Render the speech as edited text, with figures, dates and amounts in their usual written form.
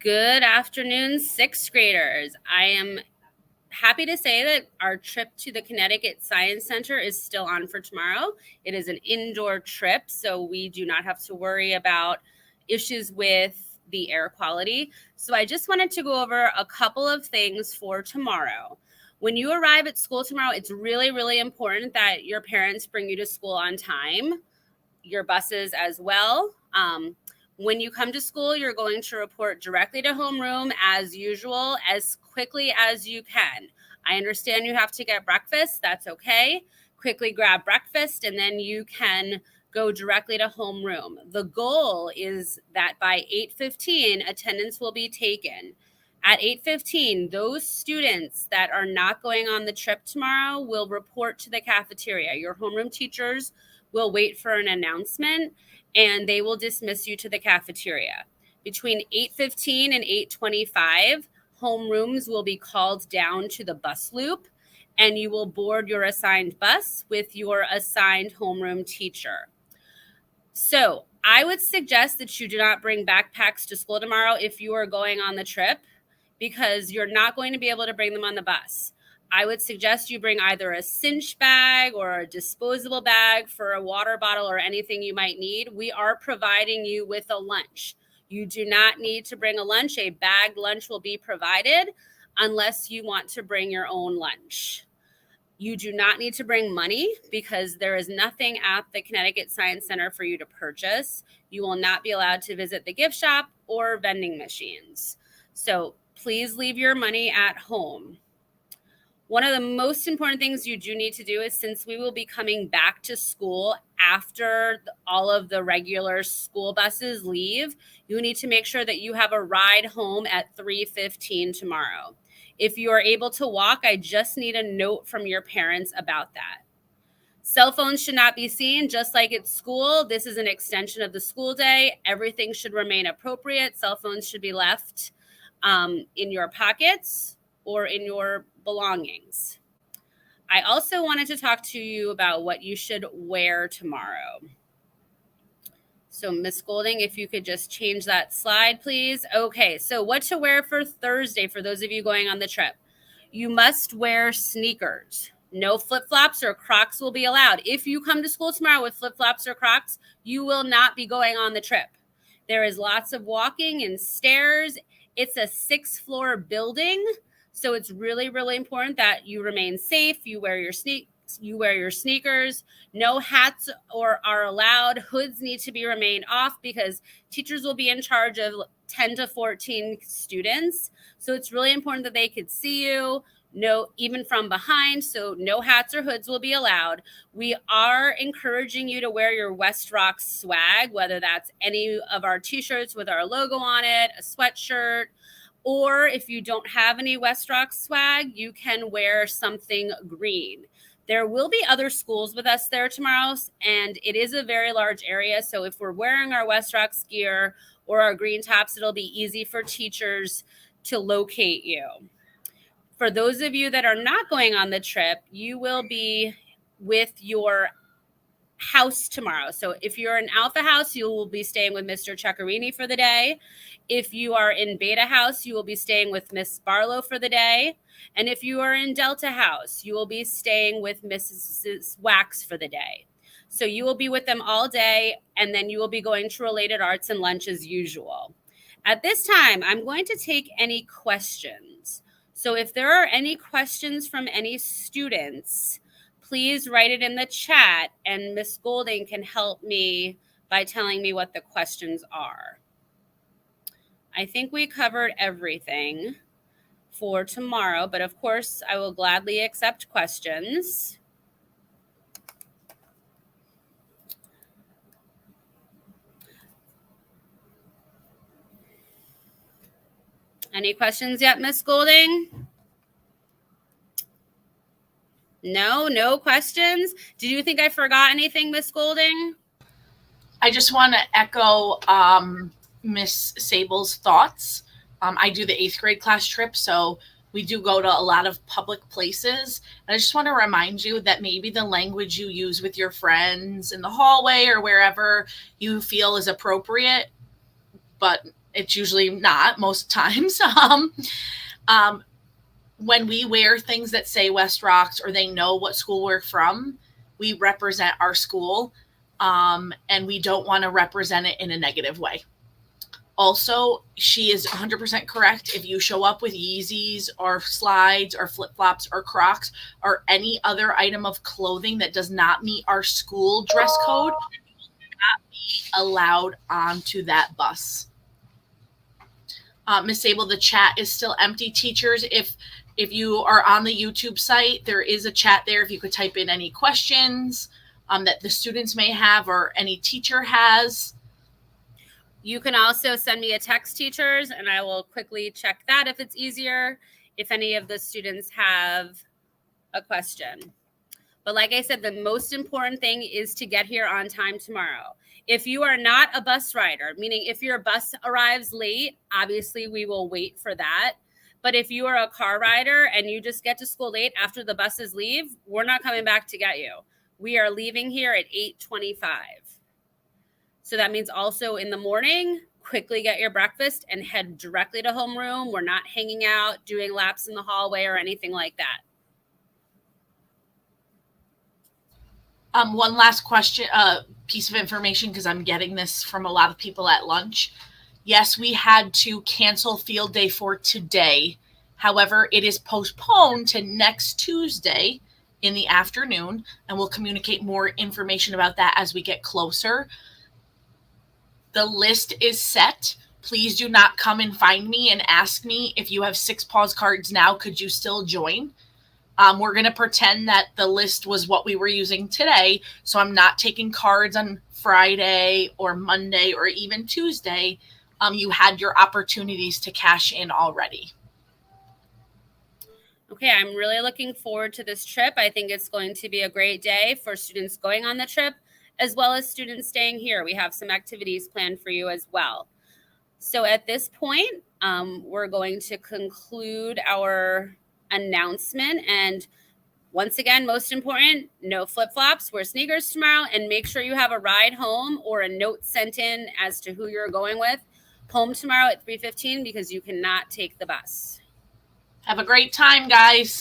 Good afternoon, sixth graders. I am happy to say that our trip to the Connecticut Science Center is still on for tomorrow. It is an indoor trip, so we do not have to worry about issues with the air quality. So I just wanted to go over a couple of things for tomorrow. When you arrive at school tomorrow, it's really, really important that your parents bring you to school on time, your buses as well. When you come to school, you're going to report directly to homeroom as usual, as quickly as you can. I understand you have to get breakfast. That's okay. Quickly grab breakfast, and then you can go directly to homeroom. The goal is that by 8:15, attendance will be taken. At 8:15, those students that are not going on the trip tomorrow will report to the cafeteria. Your homeroom teachers will wait for an announcement, and they will dismiss you to the cafeteria. Between 8:15 and 8:25, homerooms will be called down to the bus loop, and you will board your assigned bus with your assigned homeroom teacher. So I would suggest that you do not bring backpacks to school tomorrow if you are going on the trip, because you're not going to be able to bring them on the bus. I would suggest you bring either a cinch bag or a disposable bag for a water bottle or anything you might need. We are providing you with a lunch. You do not need to bring a lunch. A bagged lunch will be provided unless you want to bring your own lunch. You do not need to bring money because there is nothing at the Connecticut Science Center for you to purchase. You will not be allowed to visit the gift shop or vending machines. So please leave your money at home. One of the most important things you do need to do is, since we will be coming back to school after all of the regular school buses leave, you need to make sure that you have a ride home at 3:15 tomorrow. If you are able to walk, I just need a note from your parents about that. Cell phones should not be seen, just like at school. This is an extension of the school day. Everything should remain appropriate. Cell phones should be left in your pockets or in your belongings. I also wanted to talk to you about what you should wear tomorrow. So Miss Golding, if you could just change that slide, please. Okay, so what to wear for Thursday for those of you going on the trip. You must wear sneakers. No flip-flops or Crocs will be allowed. If you come to school tomorrow with flip-flops or Crocs, you will not be going on the trip. There is lots of walking and stairs. It's a 6th-floor building, so it's really, really important that you remain safe. You wear your sneakers. No hats are allowed. Hoods need to be remained off because teachers will be in charge of 10 to 14 students. So it's really important that they could see you, even from behind. So no hats or hoods will be allowed. We are encouraging you to wear your West Rocks swag, whether that's any of our t-shirts with our logo on it, a sweatshirt, or if you don't have any West Rocks swag, you can wear something green. There will be other schools with us there tomorrow, and it is a very large area. So if we're wearing our West Rocks gear or our green tops, it'll be easy for teachers to locate you. For those of you that are not going on the trip, you will be with your house tomorrow. So if you're in Alpha House, you will be staying with Mr. Ceccarini for the day. If you are in Beta House, you will be staying with Miss Barlow for the day. And if you are in Delta House, you will be staying with Mrs. Wax for the day. So you will be with them all day, and then you will be going to Related Arts and lunch as usual. At this time, I'm going to take any questions. So if there are any questions from any students, please write it in the chat, and Miss Golding can help me by telling me what the questions are. I think we covered everything for tomorrow, but of course, I will gladly accept questions. Any questions yet, Miss Golding? No questions? Did you think I forgot anything, Miss Golding? I just want to echo Miss Sable's thoughts. I do the 8th grade class trip, so we do go to a lot of public places. And I just want to remind you that maybe the language you use with your friends in the hallway or wherever you feel is appropriate, but It's usually not most times. When we wear things that say West Rocks or they know what school we're from, we represent our school, and we don't want to represent it in a negative way. Also, she is 100% correct. If you show up with Yeezys or slides or flip-flops or Crocs or any other item of clothing that does not meet our school dress code, you will not be allowed onto that bus. Miss Sable, the chat is still empty. Teachers, if you are on the YouTube site, there is a chat there. If you could type in any questions that the students may have or any teacher has. You can also send me a text, teachers, and I will quickly check that if it's easier, if any of the students have a question. But like I said, the most important thing is to get here on time tomorrow. If you are not a bus rider, meaning if your bus arrives late, obviously we will wait for that. But if you are a car rider and you just get to school late after the buses leave, we're not coming back to get you. We are leaving here at 8:25. So that means also in the morning, quickly get your breakfast and head directly to homeroom. We're not hanging out, doing laps in the hallway or anything like that. One last question, piece of information, because I'm getting this from a lot of people at lunch. Yes, we had to cancel field day for today. However, it is postponed to next Tuesday in the afternoon, and we'll communicate more information about that as we get closer. The list is set. Please do not come and find me and ask me if you have 6 pause cards now, could you still join? We're going to pretend that the list was what we were using today. So I'm not taking cards on Friday or Monday or even Tuesday. You had your opportunities to cash in already. Okay, I'm really looking forward to this trip. I think it's going to be a great day for students going on the trip, as well as students staying here. We have some activities planned for you as well. So at this point, we're going to conclude our announcement. And once again, most important, no flip-flops, wear sneakers tomorrow, and make sure you have a ride home or a note sent in as to who you're going with home tomorrow at 3:15, because you cannot take the bus. Have a great time, guys.